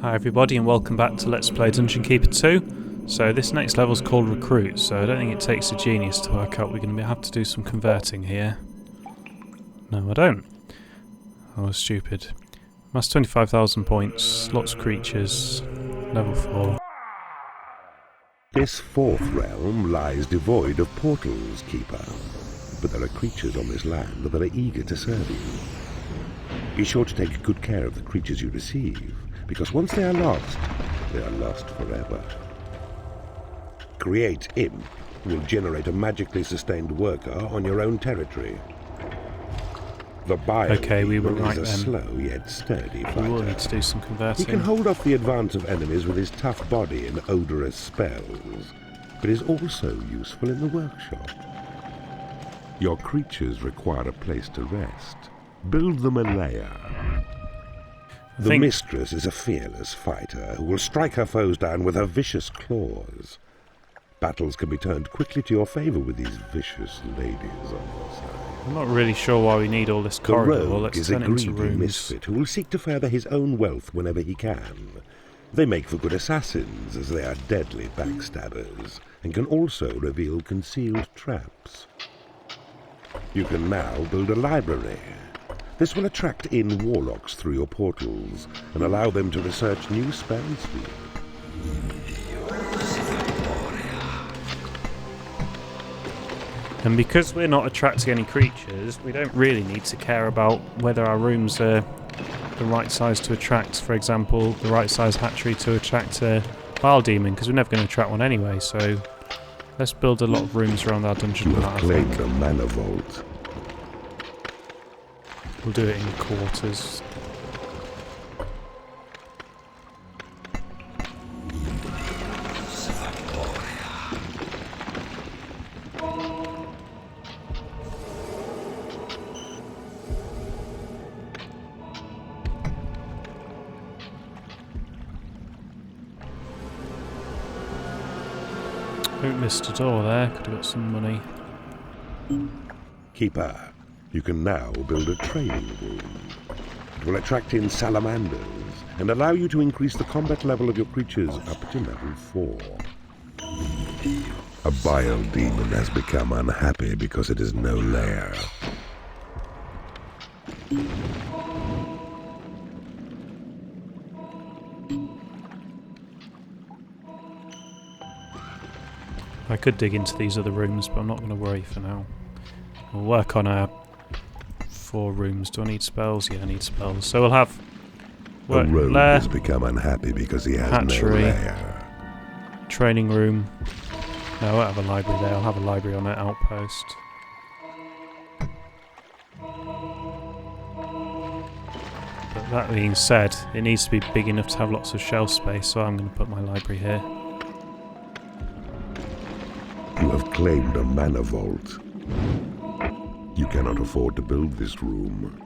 Hi everybody and welcome back to Let's Play Dungeon Keeper 2. So this next level is called Recruit, so I don't think it takes a genius to work out we're going to have to do some converting here. No, I don't. I was stupid. That's 25,000 points, lots of creatures, level 4. This fourth realm lies devoid of portals, Keeper. But there are creatures on this land that are eager to serve you. Be sure to take good care of the creatures you receive, because once they are lost forever. Create Imp will generate a magically sustained worker on your own territory. The Bile is a slow yet sturdy fighter. We will need to do some converting. He can hold off the advance of enemies with his tough body and odorous spells, but is also useful in the workshop. Your creatures require a place to rest. Build them a lair. The Mistress is a fearless fighter who will strike her foes down with her vicious claws. Battles can be turned quickly to your favor with these vicious ladies on your side. I'm not really sure why we need all this corridor. The rogue Let's is a turn it into greedy rooms. misfit who will seek to further his own wealth whenever he can. They make for good assassins, as they are deadly backstabbers, and can also reveal concealed traps. You can now build a library. This will attract in warlocks through your portals and allow them to research new spells for you. And because we're not attracting any creatures, we don't really need to care about whether our rooms are the right size to attract, for example, the right size hatchery to attract a Bile Demon, because we're never going to attract one anyway, so let's build a lot of rooms around our dungeon. You have claimed a mana vault. We'll do it in quarters. Oh, missed a door there. Could have got some money. Keeper, you can now build a training room. It will attract in salamanders and allow you to increase the combat level of your creatures up to level 4. A Bile Demon has become unhappy because it is no lair. I could dig into these other rooms, but I'm not going to worry for now. We'll work on our 4 rooms. Do I need spells? Yeah, I need spells. So we'll have a rogue has become unhappy because he has hatchery, no lair. Training room. No, I won't have a library there. I'll have a library on an outpost. But that being said, it needs to be big enough to have lots of shelf space, so I'm going to put my library here. You have claimed a mana vault. You cannot afford to build this room.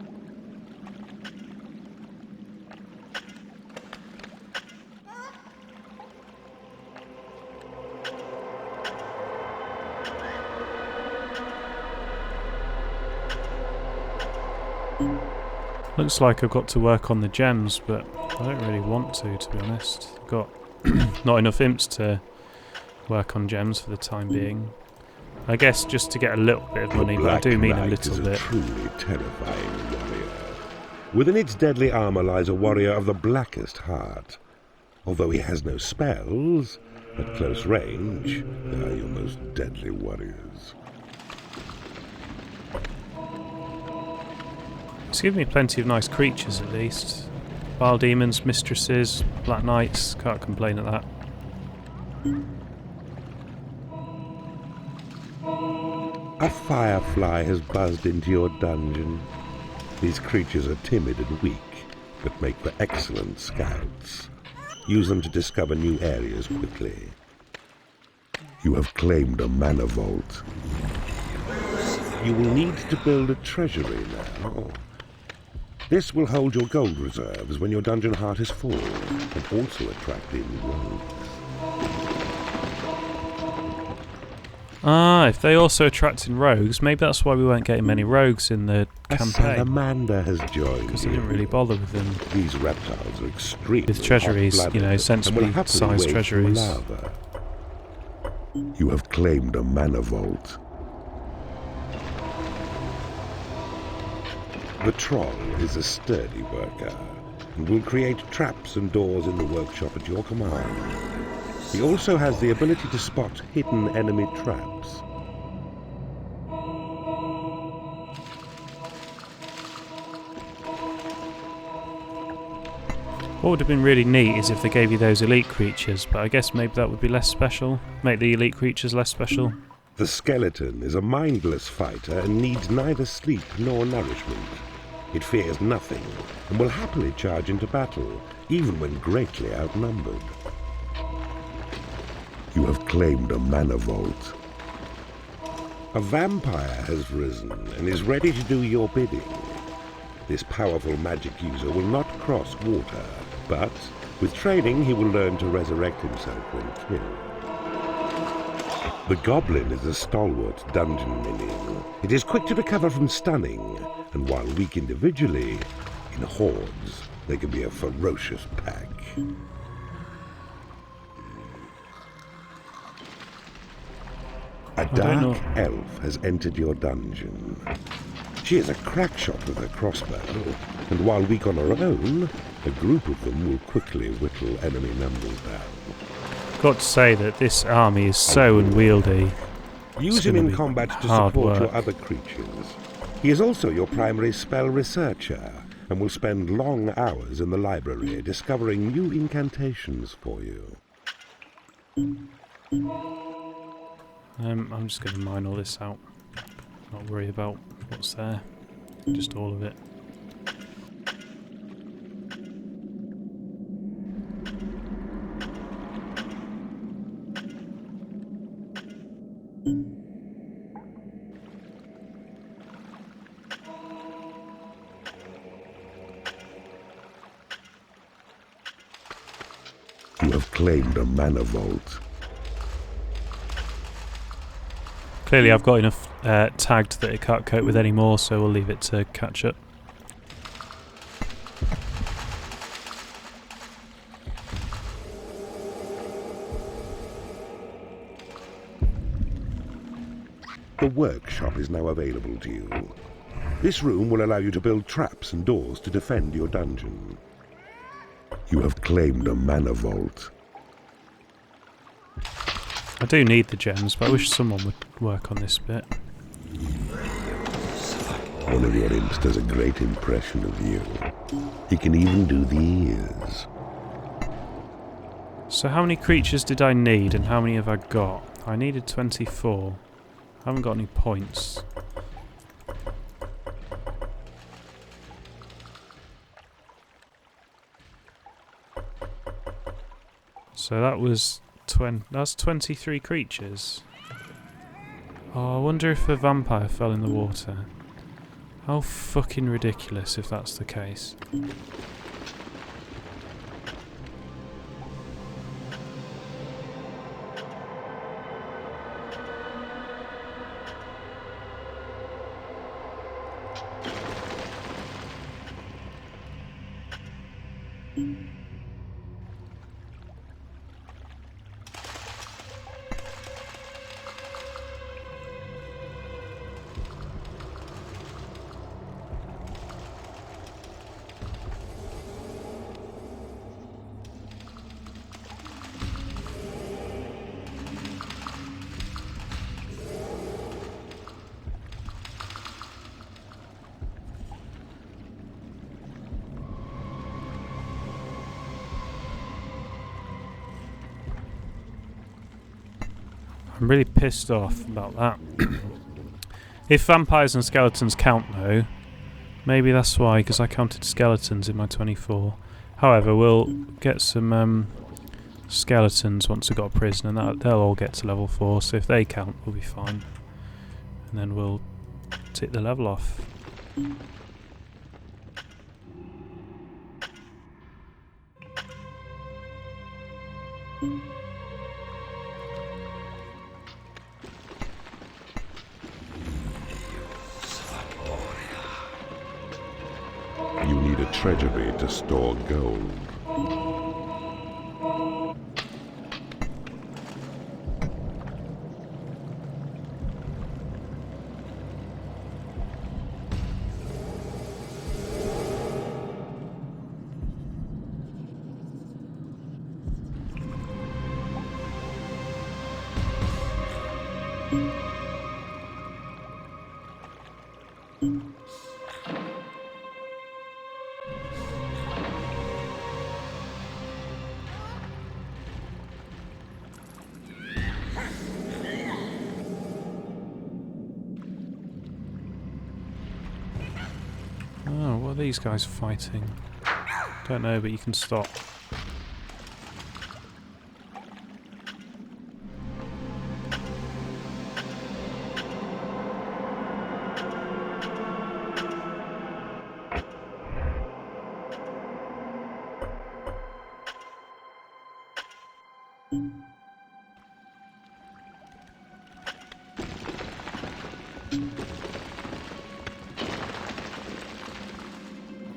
Looks like I've got to work on the gems, but I don't really want to be honest. I've got not enough imps to work on gems for the time being. I guess just to get a little bit of money, but I do mean a little bit. Truly terrifying warrior. Within its deadly armor lies a warrior of the blackest heart. Although he has no spells, at close range, they are your most deadly warriors. It's given me plenty of nice creatures at least. Bile Demons, Mistresses, Black Knights, can't complain at that. A firefly has buzzed into your dungeon. These creatures are timid and weak, but make for excellent scouts. Use them to discover new areas quickly. You have claimed a mana vault. You will need to build a treasury now. This will hold your gold reserves when your dungeon heart is full, and also attract in rogues. Ah, if they also attracted rogues, maybe that's why we weren't getting many rogues in the A campaign. salamander has joined Because they you. didn't really bother with them. These reptiles are extremely With treasuries, hot-blooded you know, and will sensibly happily sized wade through treasuries. lava. You have claimed a mana vault. The troll is a sturdy worker and will create traps and doors in the workshop at your command. He also has the ability to spot hidden enemy traps. What would have been really neat is if they gave you those elite creatures, but I guess maybe that would be less special. Make the elite creatures less special. The skeleton is a mindless fighter and needs neither sleep nor nourishment. It fears nothing and will happily charge into battle, even when greatly outnumbered. You have claimed a mana vault. A vampire has risen and is ready to do your bidding. This powerful magic user will not cross water, but with training he will learn to resurrect himself when killed. The goblin is a stalwart dungeon minion. It is quick to recover from stunning, and while weak individually, in hordes they can be a ferocious pack. A dark elf has entered your dungeon. She is a crack shot with her crossbow, and while weak on her own, a group of them will quickly whittle enemy numbers down. Got to say that this army is so unwieldy. Use him in combat to support your work. other creatures. He is also your primary spell researcher, and will spend long hours in the library discovering new incantations for you. I'm just going to mine all this out. Not worry about what's there. Just all of it. You have claimed a mana vault. Clearly I've got enough tagged that it can't cope with any more, so we'll leave it to catch up. The workshop is now available to you. This room will allow you to build traps and doors to defend your dungeon. You have claimed a mana vault. I do need the gems, but I wish someone would work on this bit. One of your imps does a great impression of you. He can even do the ears. So how many creatures did I need and how many have I got? I needed 24. I haven't got any points. So that was that's 23 creatures. Oh, I wonder if a vampire fell in the water. How fucking ridiculous if that's the case. I'm really pissed off about that. If vampires and skeletons count though, maybe that's why, because I counted skeletons in my 24. However, we'll get some skeletons once we've got a prison, and they'll all get to level 4, so if they count we'll be fine. And then we'll tick the level off. treasury to store gold. Oh, what are these guys fighting? Don't know, but you can stop.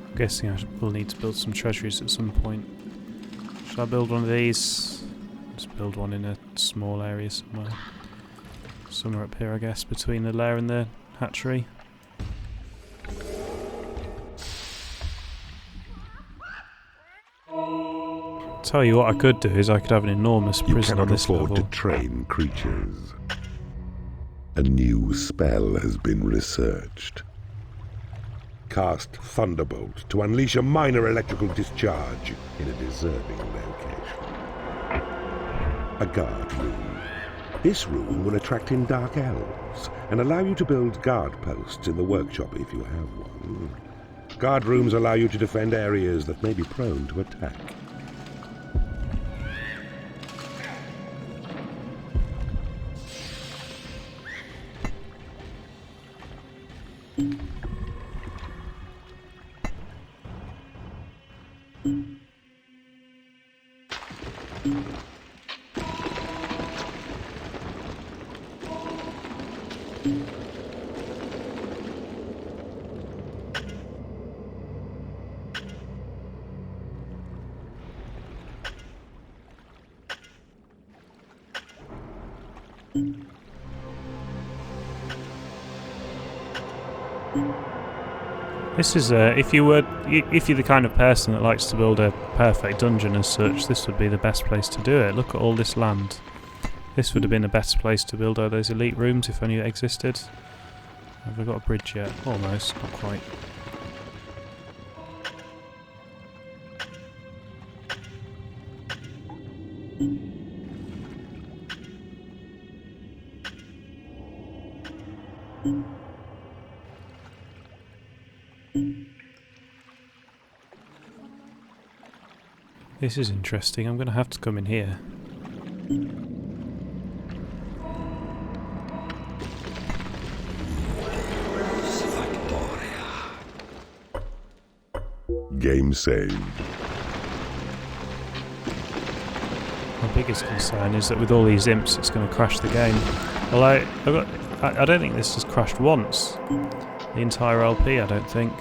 I'm guessing I will need to build some treasuries at some point. Should I build one of these? Just build one in a small area somewhere. Somewhere up here, I guess, between the lair and the hatchery. Tell you what I could do is I could have an enormous prison on this level. You cannot afford to train creatures. A new spell has been researched. Cast Thunderbolt to unleash a minor electrical discharge in a deserving location. A guard room. This room will attract in dark elves and allow you to build guard posts in the workshop if you have one. Guard rooms allow you to defend areas that may be prone to attack. This is if you're the kind of person that likes to build a perfect dungeon as such, this would be the best place to do it. Look at all this land. This would have been the best place to build all those elite rooms if only it existed. Have we got a bridge yet? Almost, not quite. This is interesting. I'm going to have to come in here. Game saved. My biggest concern is that with all these imps it's going to crash the game. Although, I don't think this has crashed once. The entire LP, I don't think.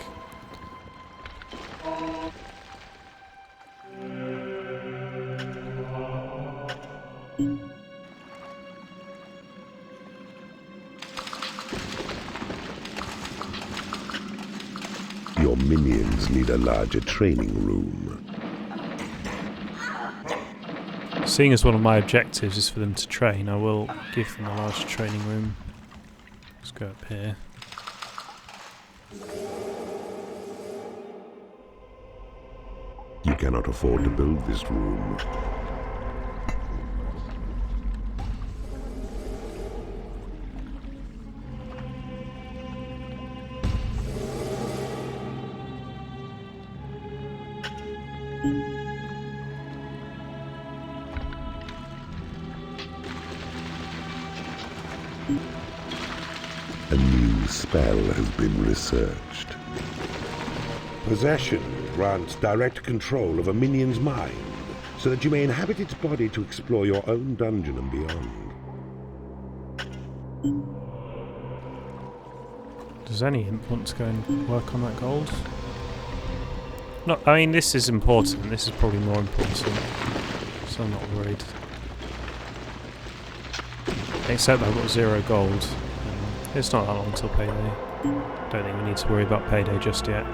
Your minions need a larger training room. Seeing as one of my objectives is for them to train, I will give them a large training room. Let's go up here. You cannot afford to build this room. A new spell has been researched. Possession grants direct control of a minion's mind, so that you may inhabit its body to explore your own dungeon and beyond. Does any imp want to go and work on that gold? No, I mean, this is important. This is probably more important. So I'm not worried. Except I've got 0 gold. It's not that long till payday. Don't think we need to worry about payday just yet.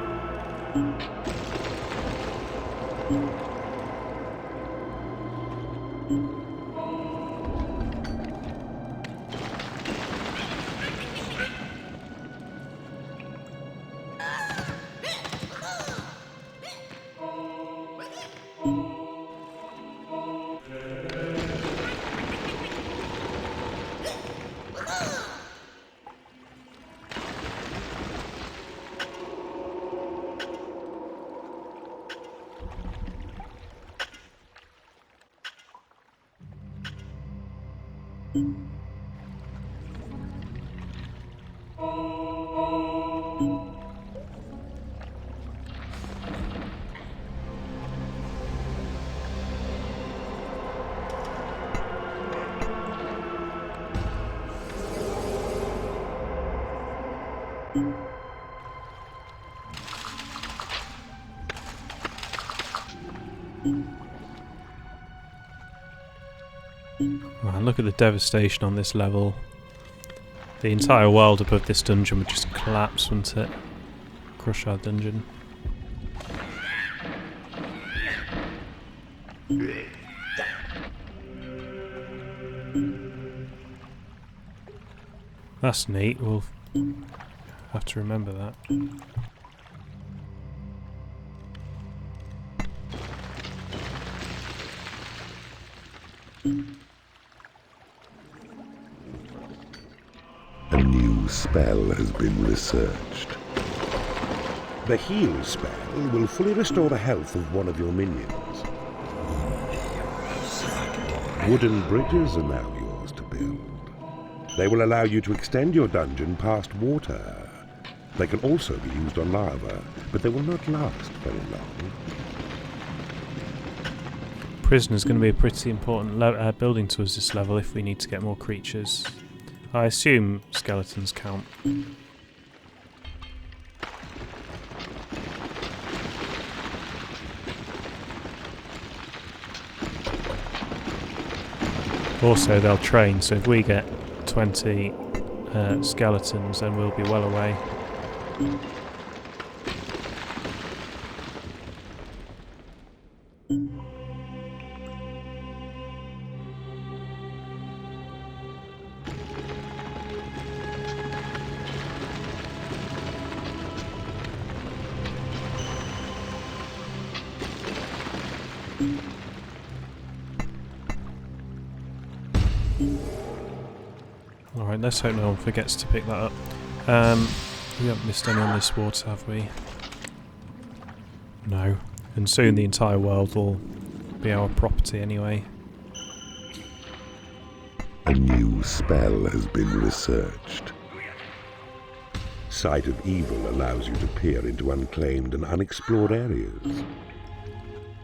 Man, look at the devastation on this level. The entire world above this dungeon would just collapse, wouldn't it? Crush our dungeon. That's neat. We'll have to remember that. A new spell has been researched. The heal spell will fully restore the health of one of your minions. Wooden bridges are now yours to build. They will allow you to extend your dungeon past water. They can also be used on lava, but they will not last very long. Prisoner's going to be a pretty important building to us this level if we need to get more creatures. I assume skeletons count. Also, they'll train, so if we get 20 skeletons, then we'll be well away. Alright, let's hope no one forgets to pick that up. We haven't missed any on this water, have we? No. And soon the entire world will be our property anyway. A new spell has been researched. Sight of Evil allows you to peer into unclaimed and unexplored areas.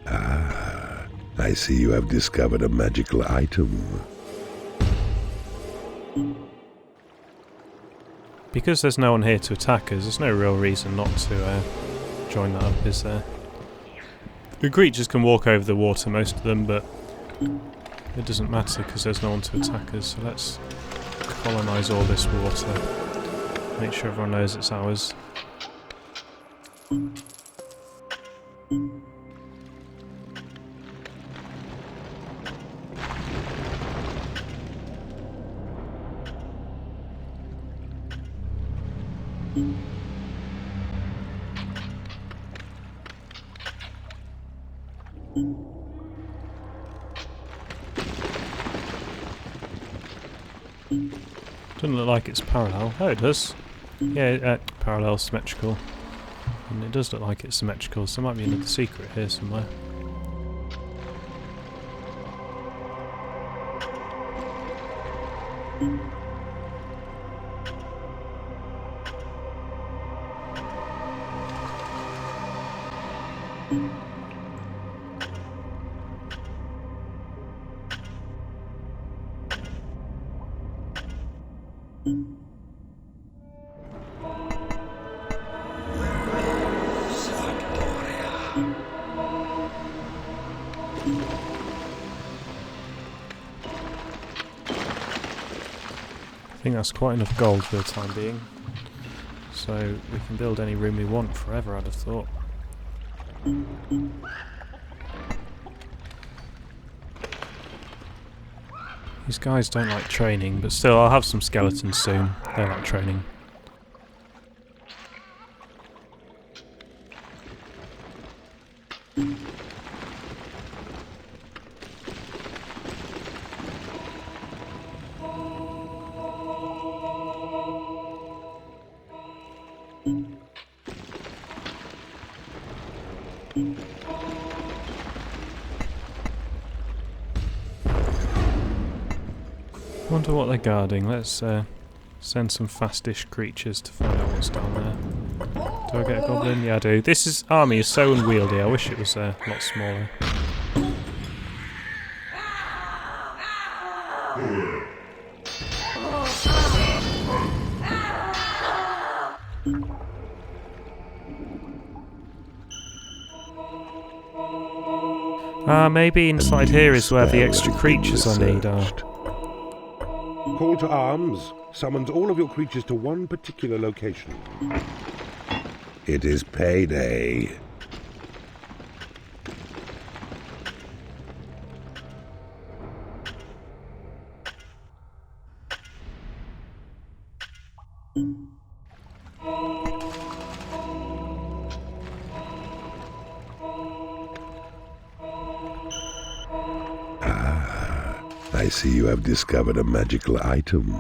Ah, I see you have discovered a magical item. Because there's no one here to attack us, there's no real reason not to join that up, is there? The creatures can walk over the water, most of them, but it doesn't matter because there's no one to attack us. So let's colonise all this water. Make sure everyone knows it's ours. Doesn't look like it's parallel. Oh, it does. Yeah, parallel, symmetrical. And it does look like it's symmetrical, so there might be another secret here somewhere. I think that's quite enough gold for the time being. So we can build any room we want forever, I'd have thought. These guys don't like training, but still I'll have some skeletons soon. They like training. Wonder what they're guarding. Let's send some fastish creatures to find out what's down there. Do I get a goblin? Yeah, I do. This army is so unwieldy. I wish it was a lot smaller. Maybe inside here is where the extra creatures I need are. Call to arms summons all of your creatures to one particular location. It is payday. I see you have discovered a magical item.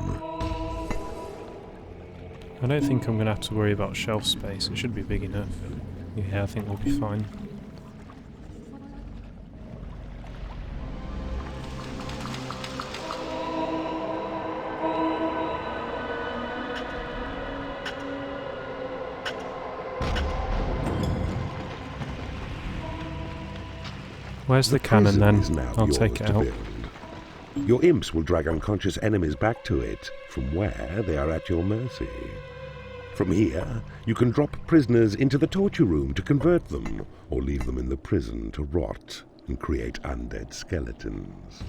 I don't think I'm going to have to worry about shelf space. It should be big enough. Yeah, I think we'll be fine. Where's the cannon then? I'll take it out. Your imps will drag unconscious enemies back to it, from where they are at your mercy. From here, you can drop prisoners into the torture room to convert them, or leave them in the prison to rot and create undead skeletons.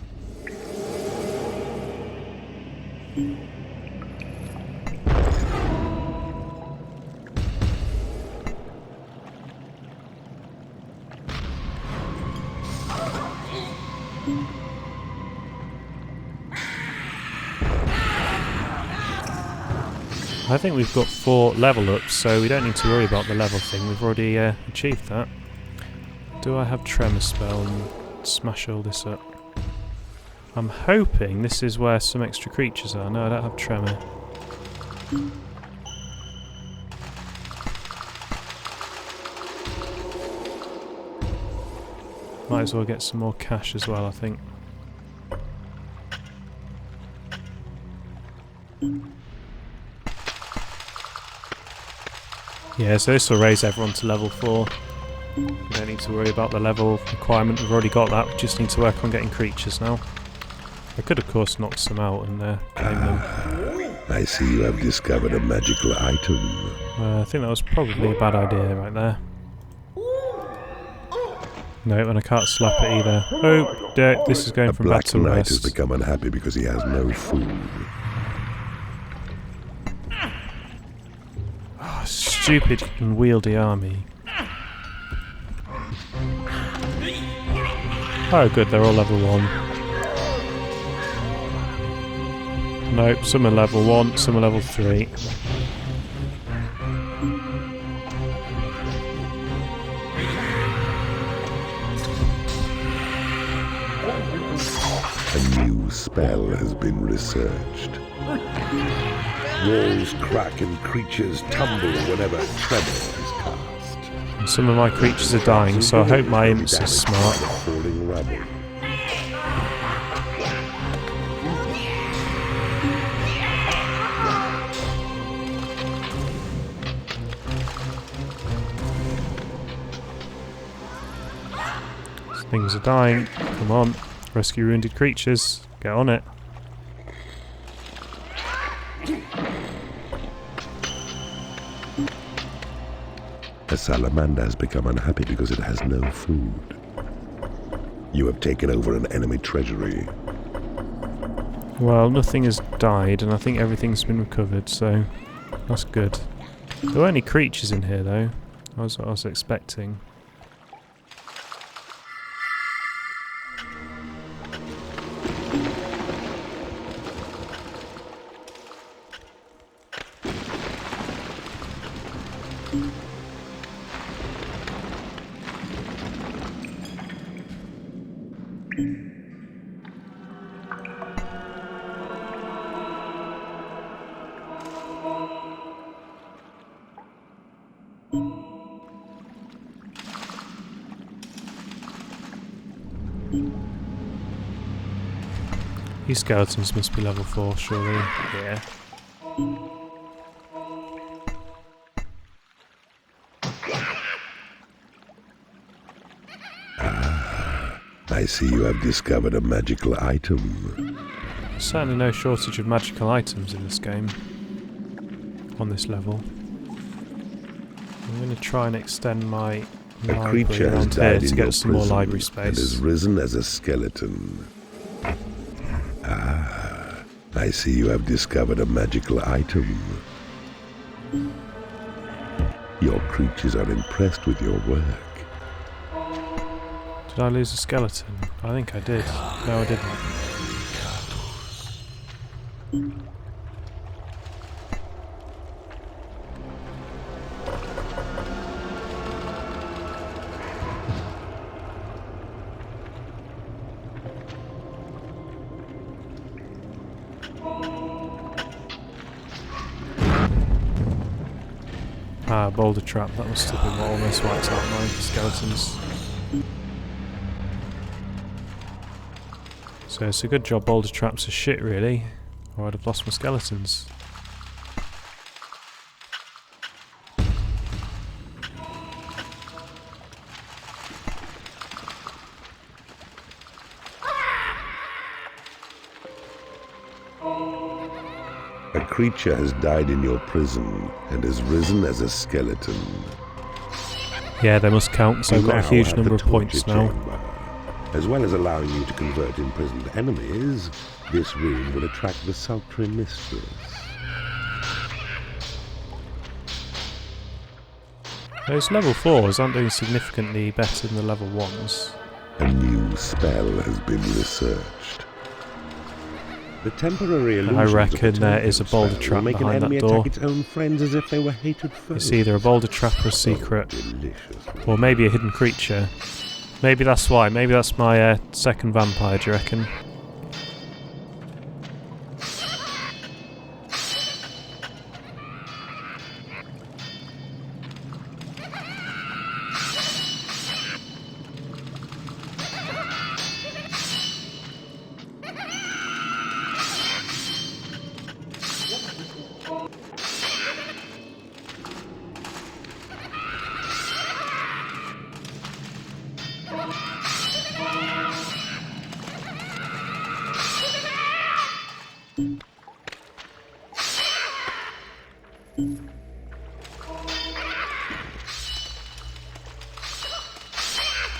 I think we've got 4 level ups, so we don't need to worry about the level thing. We've already achieved that. Do I have Tremor Spell and smash all this up? I'm hoping this is where some extra creatures are. No, I don't have Tremor. Might as well get some more cash as well, I think. Yeah, so this will raise everyone to level 4. We don't need to worry about the level requirement, we've already got that, we just need to work on getting creatures now. I could of course knock some out and claim them. I see you have discovered a magical item. I think that was probably a bad idea right there. No, and I can't slap it either. Oh, yeah, this is going from bad to worse. A black knight has worse. become unhappy because he has no food. Stupid unwieldy army. Oh good, they're all level 1. Nope, some are level 1, some are level 3. A new spell has been researched. Walls crack and creatures tumble whenever tremor is cast. And some of my creatures are dying, so I hope my imps are smart. Falling rubble. Things are dying. Come on, rescue wounded creatures. Get on it. A salamander has become unhappy because it has no food. You have taken over an enemy treasury. Well, nothing has died, and I think everything's been recovered, so that's good. There weren't any creatures in here, though. I was expecting. These skeletons must be level 4, surely. Yeah. I see you have discovered a magical item. There's certainly no shortage of magical items in this game. On this level. I'm going to try and extend my library around here to get some more library space. And has risen as a skeleton. I see you have discovered a magical item. Your creatures are impressed with your work. Did I lose a skeleton? I think I did. No, I didn't. Ah, boulder trap. That must have been what almost wiped out my skeletons. So it's a good job boulder traps are shit, really, or I'd have lost my skeletons. A creature has died in your prison and has risen as a skeleton. Yeah, they must count, so I've got a huge number of points now. As well as allowing you to convert imprisoned enemies, this room will attract the sultry mistress. Those level 4s aren't doing significantly better than the level 1s. A new spell has been researched. The temporary I reckon there is a boulder trap behind that door. Its own friends as if they were hated foes. It's either a boulder trap or a secret, or maybe a hidden creature. Maybe that's why. Maybe that's my second vampire, do you reckon?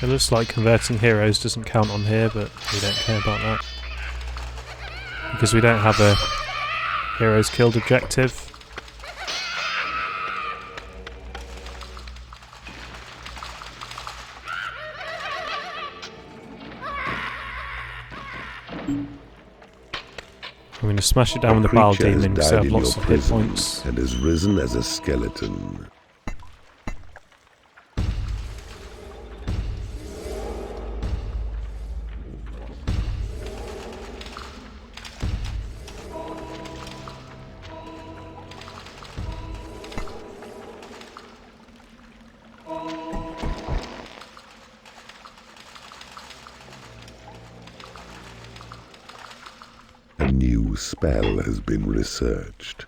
It looks like converting heroes doesn't count on here, but we don't care about that. Because we don't have a heroes killed objective. I'm going to smash it down with the Bile Demon because I have lots of hit points. And has risen as a skeleton. A new spell has been researched.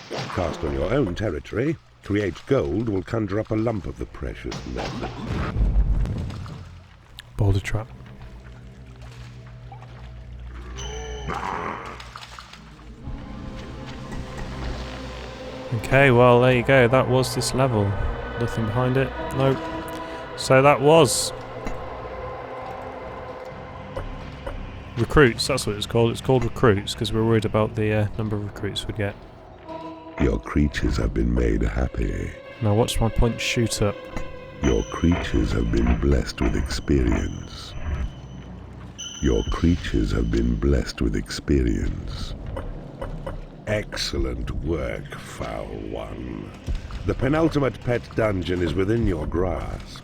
Cast on your own territory, create gold will conjure up a lump of the precious metal. Boulder trap. Okay, well there you go, that was this level. Nothing behind it, nope. So that was Recruits, that's what it's called. It's called recruits because we're worried about the number of recruits we'd get. Your creatures have been made happy. Now watch my point shoot up. Your creatures have been blessed with experience. Your creatures have been blessed with experience. Excellent work, foul one. The penultimate pet dungeon is within your grasp.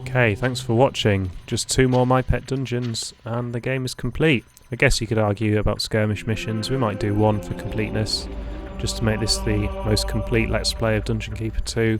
Okay, thanks for watching. Just 2 more My Pet Dungeons and the game is complete. I guess you could argue about skirmish missions. We might do 1 for completeness, just to make this the most complete Let's Play of Dungeon Keeper 2.